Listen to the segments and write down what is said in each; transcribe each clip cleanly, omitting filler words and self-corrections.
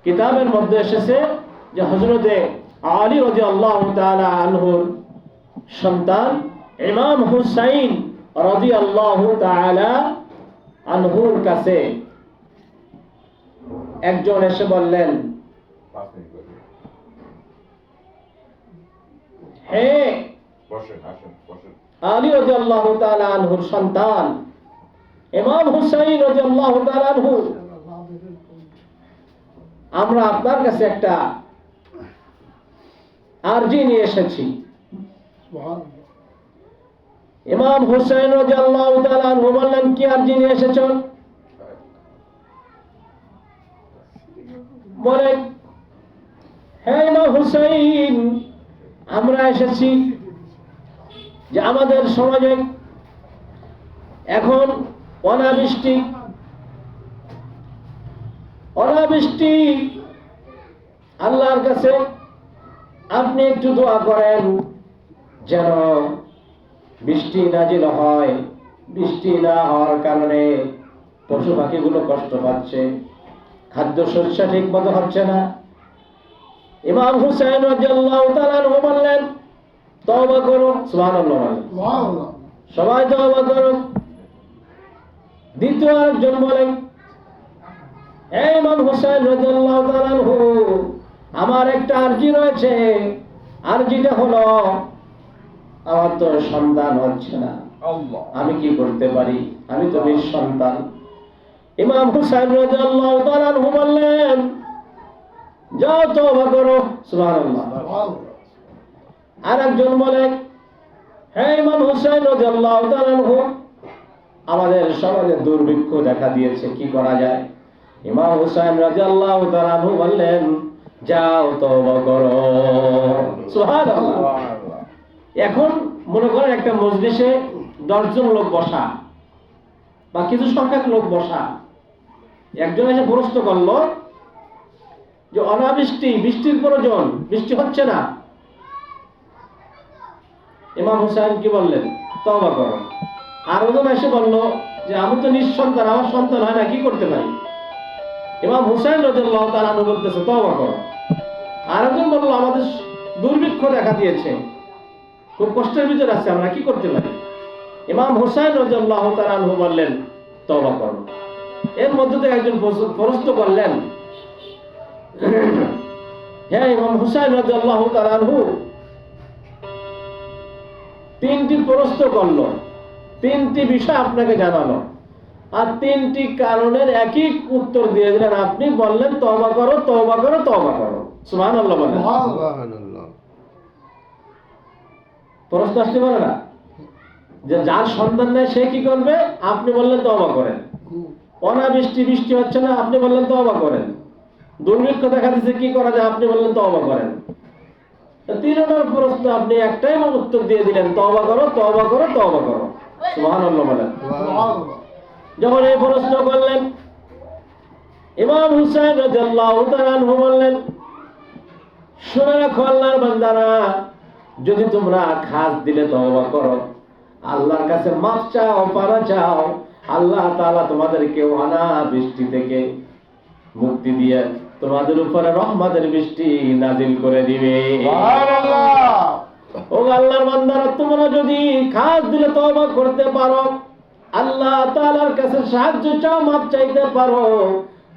কিতাবের মধ্যে এসেছে যে হযরতে আলী রাদিয়াল্লাহু তাআলা আনহুর সন্তান ইমাম হুসাইন রাদিয়াল্লাহু তাআলা আনহুর কাছে একজন এসে বললেন, হে আলী রাদিয়াল্লাহু তাআলা আনহুর সন্তান ইমাম হুসাইন রাদিয়াল্লাহু তাআলা আনহু, আমরা আপনার কাছে একটা আরজি নিয়ে এসেছি। ইমাম হুসাইন রাদিয়াল্লাহু তাআলা আনহু বললেন, কি আরজি নিয়ে এসেছেন? বলে, হে ইমাম হুসাইন, আমরা এসেছি যে আমাদের সমাজে এখন অনাবৃষ্টি আল্লাহর কাছে আপনি একটু দোয়া করেন যেন বৃষ্টি নাজিল হয়। বৃষ্টি না হওয়ার কারণে পশু পাখিগুলো কষ্ট পাচ্ছে, খাদ্য শস্য ঠিক মতো হচ্ছে না। ইমাম হুসাইন রাদিয়াল্লাহু তাআলা আনহু বললেন, তওবা করো। সুবহানাল্লাহ, সবাই তওবা করো। দ্বিতীয় একজন বলেন, হে ইমাম হুসাইন রাদিয়াল্লাহু তাআলা আনহু, আমার একটা আরজি রয়েছে। আরজিটা হলো, আমার তো সন্তান হচ্ছে না, আমি কি করতে পারি? আমি তো নিঃসন্তান। ইমাম হুসাইন রাদিয়াল্লাহু তাআলা আনহু বললেন, যাও তওবা করো। সুবহানাল্লাহ। আর একজন বলে, হে ইমাম হুসাইন রাদিয়াল্লাহু তাআলা আনহু, আমাদের সমাজে দুর্ভিক্ষ দেখা দিয়েছে, কি করা যায়? ইমাম হুসাইন রাদিয়াল্লাহু তাআলা আনহু বললেন, যাও তওবা করো। সুবহানাল্লাহ। এখন মনে করেন একটা মজলিসে 10 জন লোক বসা বা কিছু সংখ্যক লোক বসা, একজন এসে প্রশ্ন করলো যে বৃষ্টির প্রয়োজন, বৃষ্টি হচ্ছে না। ইমাম হুসাইন কি বললেন? তওবা করো। আর ওজন এসে বলল যে আমি তো নিঃসন্তান, আমার সন্তান হয় না, কি করতে পারি? ইমাম হুসাইন রাদিয়াল্লাহু তাআলা আনহু বলতেছে, তওবা করো। আর একজন বলল, আমাদের দুর্ভিক্ষ দেখা দিয়েছে, খুব কষ্টের ভিতরে আছে, আমরা কি করতে পারি? ইমাম হুসাইন রাদিয়াল্লাহু তাআলা আনহু বললেন, তওবা করো। এর মধ্যে থেকে একজন প্রশ্ন করলেন, হ্যাঁ ইমাম হুসাইন রাদিয়াল্লাহু তাআলা আনহু 3টি প্রশ্ন করলো, 3টি বিষয় আপনাকে জানালো, আর 3টি কারণের একই উত্তর দিয়ে দিলেন। আপনি বললেন তওবা করো, তওবা করো, তওবা করো। সুবহানাল্লাহ বলেন। সুবহানাল্লাহ। প্রশ্ন আসতে পারে না যে যার সন্তান নেই সে কি করবে? আপনি বললেন তওবা করেন। বৃষ্টি হচ্ছে না, আপনি বললেন তওবা করেন। দুর্ভিক্ষ দেখা দিচ্ছে, কি করা যায়? আপনি বললেন তওবা করেন। 3 নম্বর প্রশ্ন আপনি একটাই উত্তর দিয়ে দিলেন, তওবা করো, তওবা করো, তওবা করো। সুবহানাল্লাহ বলেন। যখন এই প্রশ্ন করলেন, ইমাম হুসাইন রাদিয়াল্লাহু তাআলা আনহু বললেন, শুনে রাখো আল্লাহর বান্দারা, যদি তোমরা খাস দিলে তওবা করো, আল্লাহর কাছে মাফ চাও, পানা চাও, আল্লাহ তাআলা তোমাদেরকে অনাবৃষ্টি থেকে মুক্তি দিয়ে তোমাদের উপরে রহমতের বৃষ্টি নাজিল করে দিবে। সুবহানাল্লাহ। ও আল্লাহর বান্দারা, তোমরা যদি খাস দিলে তওবা করতে পারো, আল্লাহ তাআলার কাছে সাহায্য চাও, মাফ চাইতে পারো,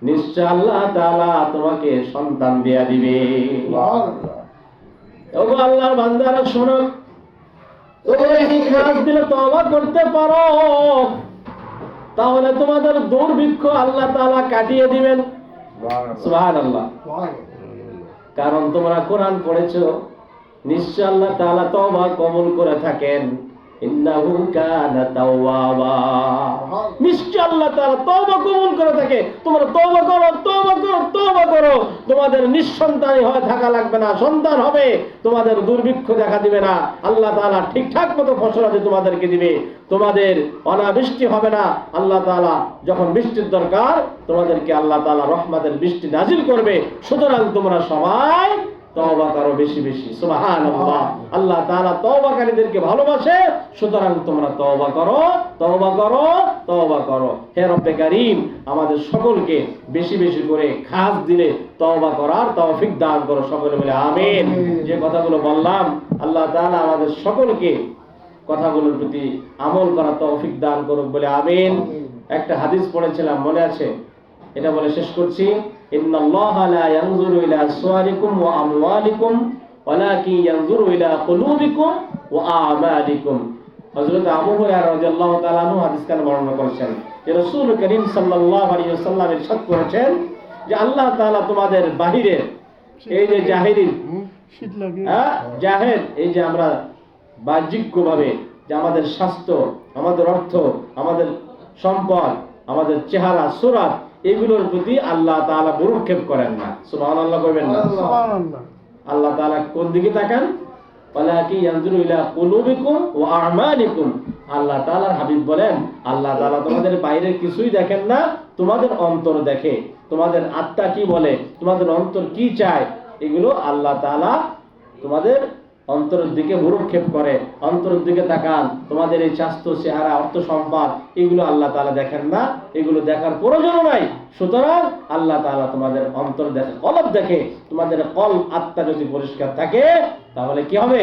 নিশ্চয় আল্লাহ তাআলা তোমাকে সন্তান দিয়ে দিবে। সুবহানাল্লাহ। ও আল্লাহর বান্দারা শোনো, তোমরা যদি খাস দিলে তওবা করতে পারো, তাহলে তোমাদের দুর্ভিক্ষ আল্লাহ তাআলা কাটিয়ে দিবেন। সুবহানাল্লাহ। কারণ তোমরা কোরআন পড়েছো, নিশ্চয় আল্লাহ তাআলা তওবা কবুল করে থাকেন। ইন্নাহু কানা তাওয়াবা। নিশ্চয় আল্লাহ তাআলা তওবা কবুল করে থাকে। তোমরা তওবা করো, তওবা করো, তওবা করো। তোমাদের নিঃসন্তানী হয়ে থাকা লাগবে না, সন্তান হবে। তোমাদের দুর্ভিক্ষ দেখা দিবে না। আল্লাহ তাআলা ঠিকঠাক মতো ফসল তোমাদেরকে দিবে। তোমাদের অনাবৃষ্টি হবে না। আল্লাহ তাআলা যখন বৃষ্টির দরকার, তোমাদেরকে আল্লাহ তাআলা রহমতের বৃষ্টি নাজিল করবে। সুতরাং তোমরা সবাই তওবা করো বেশি বেশি। সুবহানাল্লাহ। আল্লাহ তাআলা তওবাকারীদেরকে ভালোবাসে, সুতরাং তোমরা তওবা করো, তওবা করো, তওবা করো। হে রব্বে কারীম, আমাদের সকলকে বেশি বেশি করে খাস দিলে তওবা করার তৌফিক দান করো, সকলে বলে আমিন। যে কথাগুলো বললাম, আল্লাহ তাআলা আমাদের সকলকে কথাগুলোর প্রতি আমল করার তৌফিক দান করুক, বলে আমিন। একটা হাদিস পড়েছিলাম, মনে আছে? এটা বলে শেষ করছি। ইন্নাল্লাহা লা ইয়ানজুরু ইলা সুওয়ারিকুম ওয়া আমওয়ালিকুম ওয়ালাকিন ইয়ানজুরু ইলা কুলুবিকুম ওয়া আ'মালিকুম। হযরত আবু হুরায়রা রাদিয়াল্লাহু তাআলা আনহু হাদিসটা বর্ণনা করেছেন যে রাসূল করিম সাল্লাল্লাহু আলাইহি ওয়াসাল্লাম ইরশাদ করেছেন যে আল্লাহ তাআলা তোমাদের বাহিরে এই যে জাহেরি শীত লাগে, জাহের, এই যে আমরা বাহ্যিকভাবে যে আমাদের স্বাস্থ্য, আমাদের অর্থ, আমাদের সম্পদ, আমাদের চেহারা, সুরাত, এগুলোর প্রতি আল্লাহ তাআলা ভ্রুক্ষেপ করেন না। সুবহানাল্লাহ কইবেন না? সুবহানাল্লাহ। আল্লাহ তাআলা কোন দিকে তাকান? ওয়ালাকি ইয়ানজুরু ইলা কুলুবিকুম ওয়া আ'মালিকুম। আল্লাহ তাআলার হাবিব বলেন, আল্লাহ তাআলা তোমাদের বাইরের কিছুই দেখেন না, তোমাদের অন্তর দেখে। তোমাদের আত্মা কি বলে, তোমাদের অন্তর কি চায়, এগুলো আল্লাহ তাআলা তোমাদের অন্তরের দিকে ভ্রুক্ষেপ করে, অন্তরের দিকে তাকান। তোমাদের এই স্বাস্থ্য, চেহারা, অর্থ, সম্পদ, এগুলো আল্লাহ তাআলা দেখেন না, এগুলো দেখার প্রয়োজনও নাই। সুতরাং আল্লাহ তাআলা তোমাদের অন্তর দেখে, কলব দেখে। তোমাদের কলব, আত্মা যদি পরিষ্কার থাকে, তাহলে কি হবে?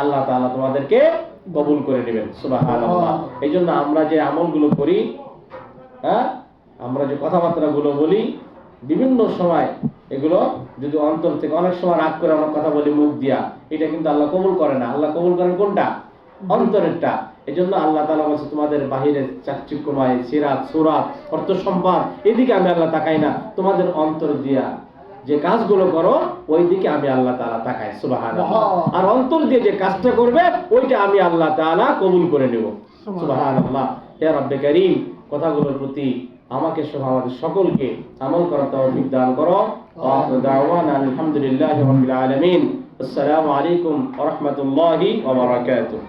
আল্লাহ তাআলা তোমাদেরকে কবুল করে নেবেন। সুবহানাল্লাহ। এই জন্য আমরা যে আমলগুলো করি, আমরা যে কথাবার্তা গুলো বলি, বিভিন্ন সময় এগুলো যদি অন্তর থেকে, অনেক সময় রাগ করে আমরা কথা বলি মুখ দিয়া, এটা কিন্তু আল্লাহ কবুল করে না। আল্লাহ কবুল করেন কোনটা? অন্তরেরটা। এই জন্য আল্লাহ তাআলা বলছে তোমাদের বাহিরের চাকচিক্যময় সিরাত, সুরাত, অর্থ, সম্পদ, এদিকে আমি আল্লাহ তাকাই না, তোমাদের অন্তর দিয়া যে কাজগুলো করো ওই দিকে আমি আল্লাহ তাআলা তাকাই। সুবহানাল্লাহ। আর অন্তর দিয়ে যে কাজটা করবে ওইটা আমি আল্লাহ তাআলা কবুল করে নেব। সুবহানাল্লাহ। হে রব্বে কারীম, কথাগুলোর প্রতি আমাকে সহ আমাদের সকলকে আমল করার তৌফিক দান করো। ওয়া দাওয়ানা আলহামদুলিল্লাহি রাব্বিল আলামিন। আসসালামু আলাইকুম ওয়া রাহমাতুল্লাহি ওয়া বারাকাতুহু।